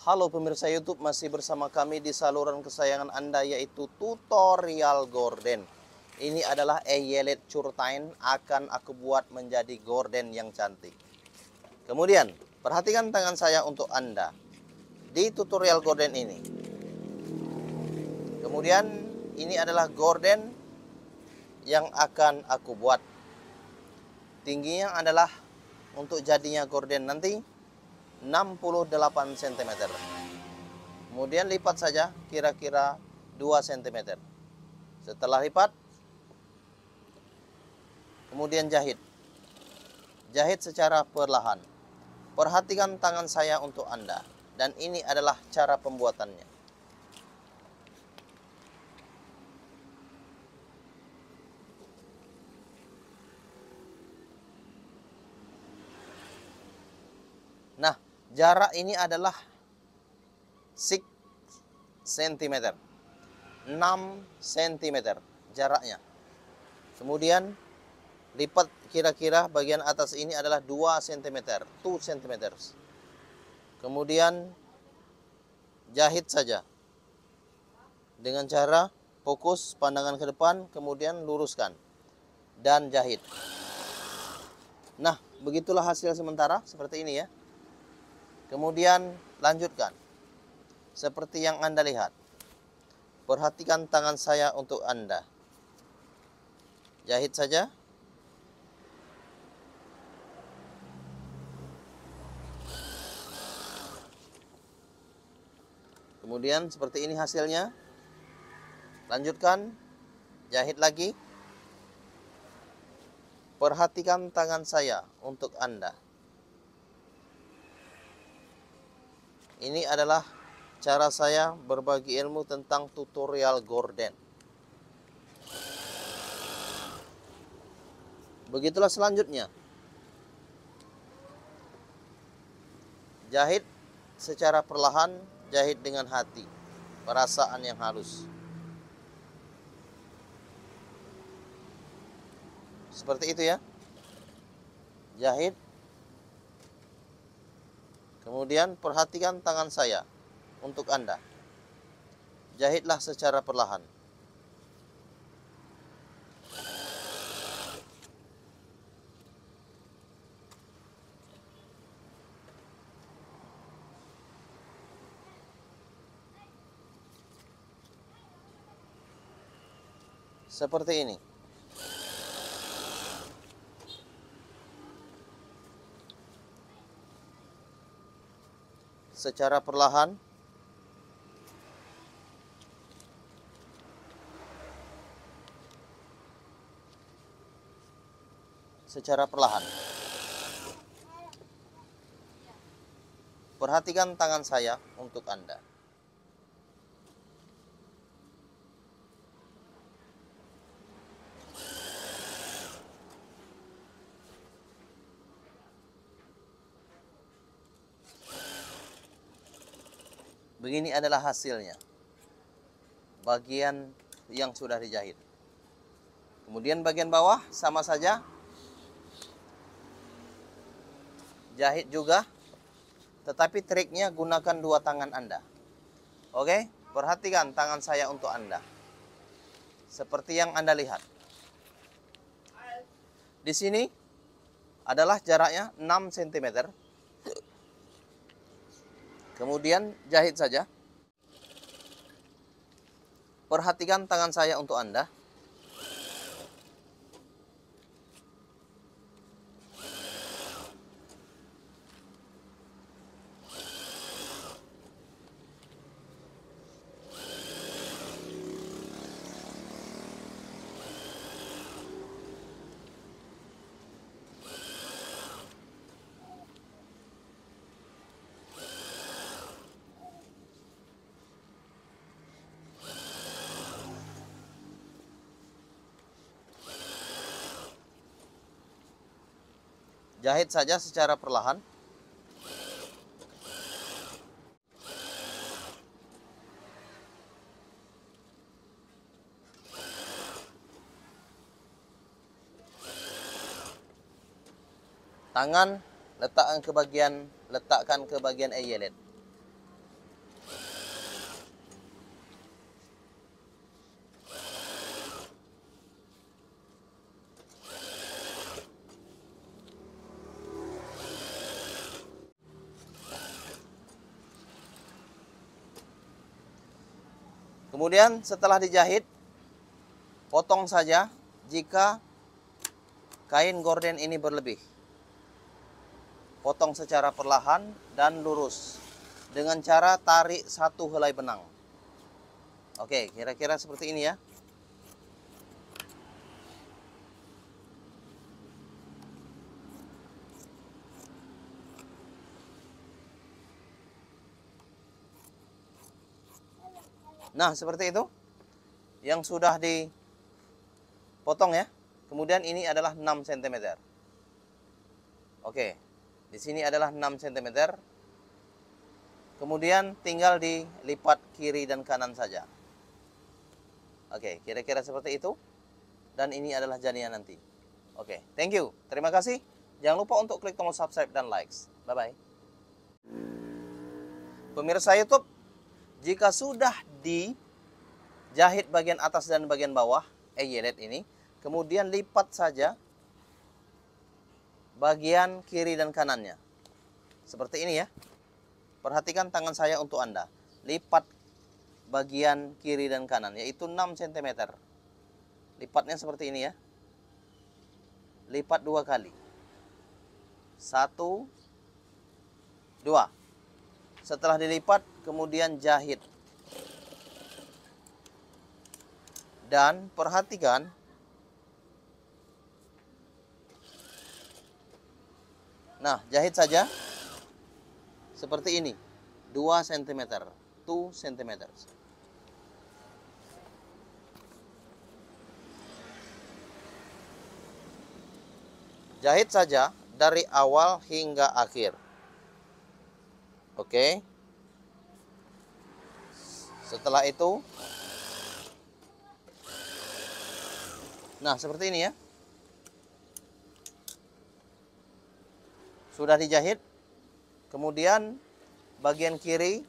Halo pemirsa YouTube, masih bersama kami di saluran kesayangan Anda, yaitu tutorial gorden. Ini adalah eyelet curtain, akan aku buat menjadi gorden yang cantik. Kemudian perhatikan tangan saya untuk Anda di tutorial gorden ini. Kemudian ini adalah gorden yang akan aku buat. Tingginya adalah untuk jadinya gorden nanti 68 cm. Kemudian lipat saja kira-kira 2 cm. Setelah lipat, kemudian jahit. Jahit secara perlahan. Perhatikan tangan saya untuk Anda. Dan ini adalah cara pembuatannya. Nah, jarak ini adalah 6 cm. 6 cm jaraknya. Kemudian lipat kira-kira bagian atas ini adalah 2 cm. 2 cm. Kemudian jahit saja. Dengan cara fokus pandangan ke depan, kemudian luruskan. Dan jahit. Nah, begitulah hasil sementara seperti ini ya. Kemudian lanjutkan. Seperti yang Anda lihat. Perhatikan tangan saya untuk Anda. Jahit saja. Kemudian seperti ini hasilnya. Lanjutkan. Jahit lagi. Perhatikan tangan saya untuk Anda. Ini adalah cara saya berbagi ilmu tentang tutorial gorden. Begitulah selanjutnya. Jahit secara perlahan, jahit dengan hati. Perasaan yang halus. Seperti itu ya. Jahit. Kemudian perhatikan tangan saya untuk Anda. Jahitlah secara perlahan. Seperti ini. Secara perlahan. Secara perlahan. Perhatikan tangan saya untuk Anda. Begini adalah hasilnya. Bagian yang sudah dijahit. Kemudian bagian bawah sama saja. Jahit juga. Tetapi triknya gunakan dua tangan Anda. Oke, perhatikan tangan saya untuk Anda. Seperti yang Anda lihat. Di sini adalah jaraknya 6 cm. Kemudian jahit saja. Perhatikan tangan saya untuk Anda. Jahit saja secara perlahan. Tangan letakkan ke bagian eyelet. Kemudian setelah dijahit, potong saja jika kain gorden ini berlebih. Potong secara perlahan dan lurus dengan cara tarik satu helai benang. Oke, kira-kira seperti ini ya. Nah, seperti itu. Yang sudah dipotong ya. Kemudian ini adalah 6 cm. Oke. Di sini adalah 6 cm. Kemudian tinggal dilipat kiri dan kanan saja. Oke, kira-kira seperti itu. Dan ini adalah jadinya nanti. Oke, thank you. Terima kasih. Jangan lupa untuk klik tombol subscribe dan likes. Bye-bye. Pemirsa YouTube, jika sudah dijahit bagian atas dan bagian bawah eyelet ini, kemudian lipat saja bagian kiri dan kanannya. Seperti ini ya. Perhatikan tangan saya untuk Anda. Lipat bagian kiri dan kanan, yaitu 6 cm. Lipatnya seperti ini ya. Lipat 2 kali. 1, 2. Setelah dilipat, kemudian jahit. Dan perhatikan nah, jahit saja seperti ini. 2 cm, 2 cm. Jahit saja dari awal hingga akhir. Oke. Setelah itu, nah seperti ini ya. Sudah dijahit. Kemudian bagian kiri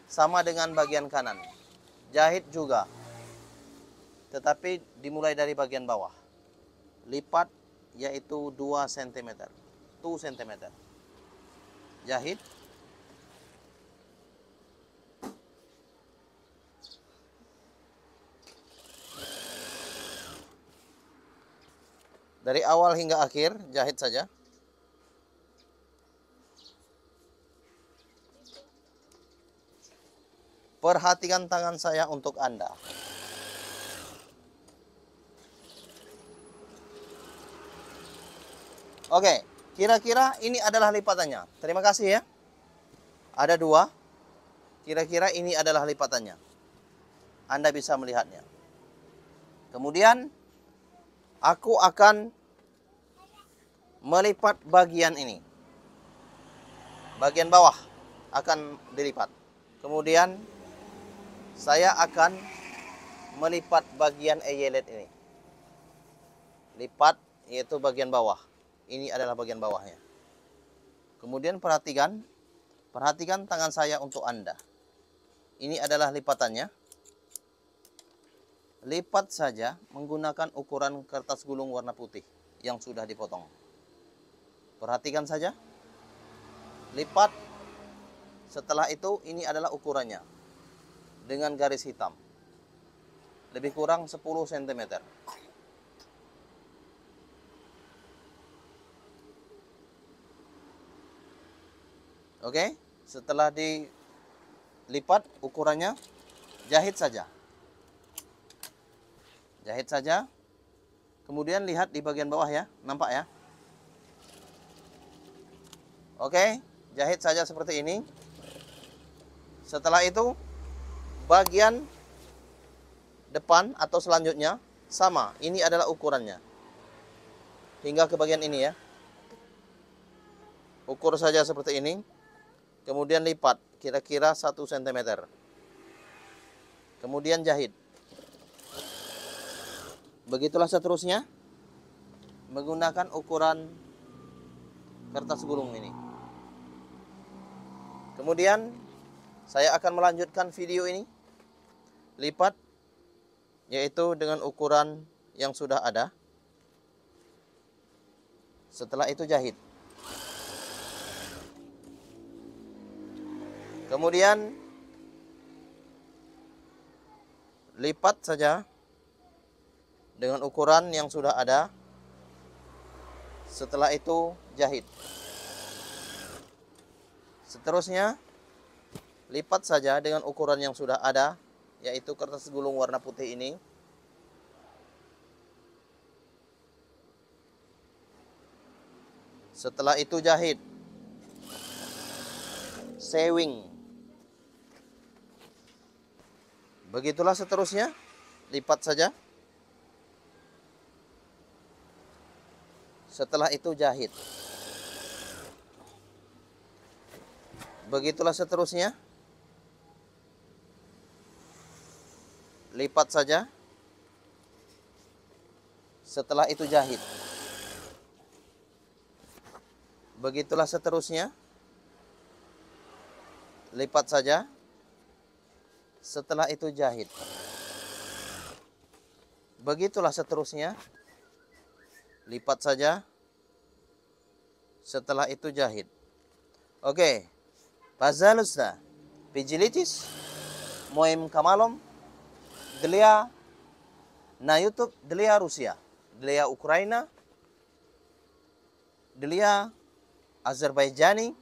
sama dengan bagian kanan. Jahit juga. Tetapi dimulai dari bagian bawah. Lipat yaitu 2 cm. 2 cm. Jahit. Dari awal hingga akhir, jahit saja. Perhatikan tangan saya untuk Anda. Oke, kira-kira ini adalah lipatannya. Terima kasih ya. Ada 2. Kira-kira ini adalah lipatannya. Anda bisa melihatnya. Kemudian, aku akan melipat bagian ini. Bagian bawah akan dilipat. Kemudian saya akan melipat bagian eyelet ini. Lipat yaitu bagian bawah. Ini adalah bagian bawahnya. Kemudian perhatikan tangan saya untuk Anda. Ini adalah lipatannya. Lipat saja menggunakan ukuran kertas gulung warna putih yang sudah dipotong. Perhatikan saja. Lipat. Setelah itu ini adalah ukurannya. Dengan garis hitam. Lebih kurang 10 cm. Oke, setelah dilipat ukurannya, jahit saja. Jahit saja. Kemudian lihat di bagian bawah ya, nampak ya? Oke, jahit saja seperti ini. Setelah itu, bagian depan atau selanjutnya sama. Ini adalah ukurannya. Hingga ke bagian ini ya. Ukur saja seperti ini. Kemudian lipat kira-kira 1 cm. Kemudian jahit. Begitulah seterusnya. Menggunakan ukuran kertas gulung ini. Kemudian saya akan melanjutkan video ini. Lipat yaitu dengan ukuran yang sudah ada. Setelah itu jahit. Kemudian lipat saja dengan ukuran yang sudah ada. Setelah itu jahit. Seterusnya lipat saja dengan ukuran yang sudah ada, yaitu kertas gulung warna putih ini. Setelah itu jahit. Sewing. Begitulah seterusnya. Lipat saja. Setelah itu jahit. Begitulah seterusnya. Lipat saja. Setelah itu jahit. Begitulah seterusnya. Lipat saja. Setelah itu jahit. Begitulah seterusnya. Lipat saja. Setelah itu jahit. Oke. Pazaluzna. Pijilitis. Moim kamalom. Delia. Na YouTube. Delia Rusia. Delia Ukraina. Delia Azerbaijani.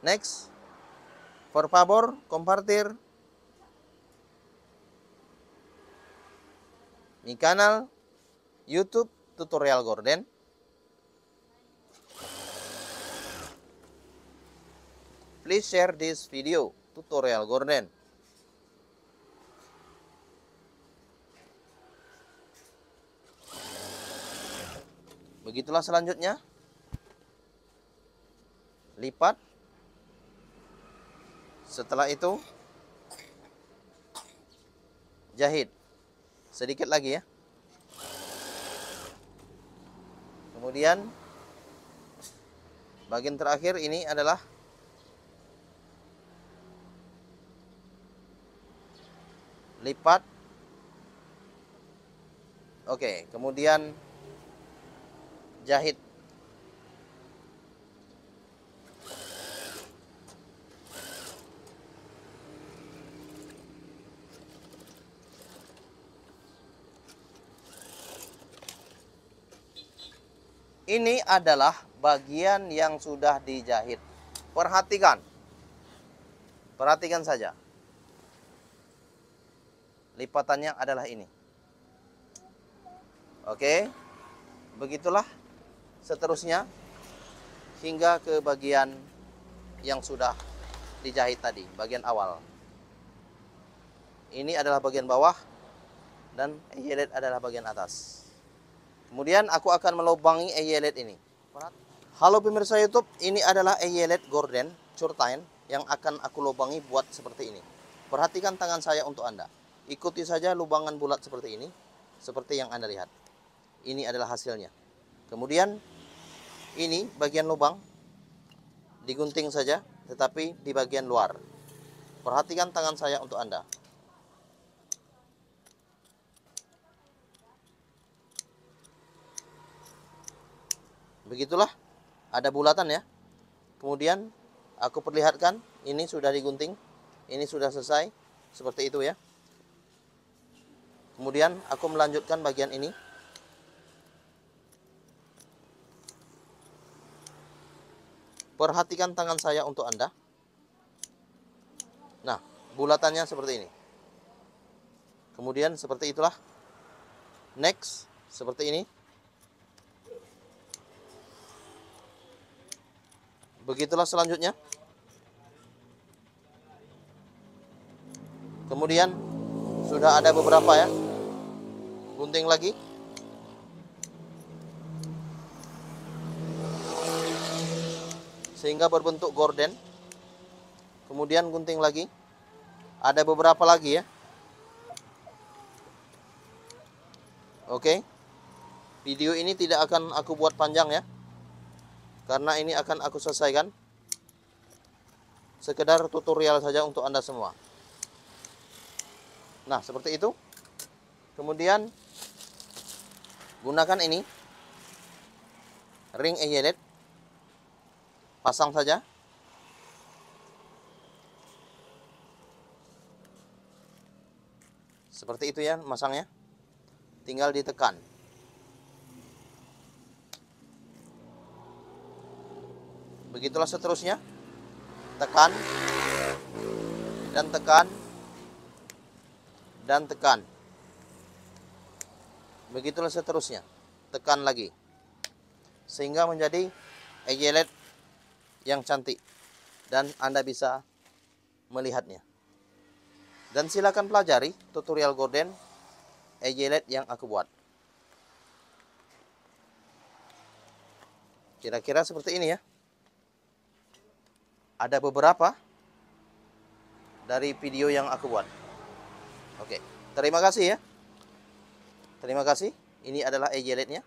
Next. Por favor, compartir mi canal YouTube Tutorial Gorden. Please share this video Tutorial Gorden. Begitulah selanjutnya. Lipat. Setelah itu jahit. Sedikit lagi ya. Kemudian bagian terakhir ini adalah lipat. Oke, kemudian jahit. Ini adalah bagian yang sudah dijahit. Perhatikan. Perhatikan saja. Lipatannya adalah ini. Oke. Begitulah seterusnya hingga ke bagian yang sudah dijahit tadi, bagian awal. Ini adalah bagian bawah dan eyelet adalah bagian atas. Kemudian aku akan melubangi eyelet ini. Halo pemirsa YouTube, ini adalah eyelet Gorden Curtain yang akan aku lubangi buat seperti ini. Perhatikan tangan saya untuk Anda. Ikuti saja lubangan bulat seperti ini, seperti yang Anda lihat. Ini adalah hasilnya. Kemudian ini bagian lubang digunting saja, tetapi di bagian luar. Perhatikan tangan saya untuk Anda. Begitulah, ada bulatan ya. Kemudian aku perlihatkan, ini sudah digunting, ini sudah selesai, seperti itu ya. Kemudian aku melanjutkan bagian ini. Perhatikan tangan saya untuk Anda. Nah, bulatannya seperti ini. Kemudian seperti itulah. Next, seperti ini. Begitulah selanjutnya. Kemudian sudah ada beberapa ya. Gunting lagi. Sehingga berbentuk gorden. Kemudian gunting lagi. Ada beberapa lagi ya. Oke. Video ini tidak akan aku buat panjang ya. Karena ini akan aku selesaikan. Sekedar tutorial saja untuk Anda semua. Nah, seperti itu. Kemudian gunakan ini. Ring eyelet. Pasang saja. Seperti itu ya masangnya. Tinggal ditekan. Begitulah seterusnya. Tekan. Dan tekan. Dan tekan. Begitulah seterusnya. Tekan lagi. Sehingga menjadi eyelet yang cantik. Dan Anda bisa melihatnya. Dan silakan pelajari tutorial gorden eyelet yang aku buat. Kira-kira seperti ini ya. Ada beberapa dari video yang aku buat. Oke, terima kasih ya. Terima kasih. Ini adalah eyeletnya.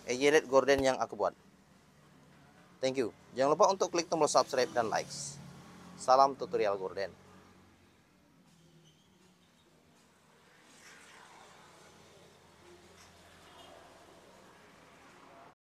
Eyelet gorden yang aku buat. Thank you. Jangan lupa untuk klik tombol subscribe dan likes. Salam tutorial gorden.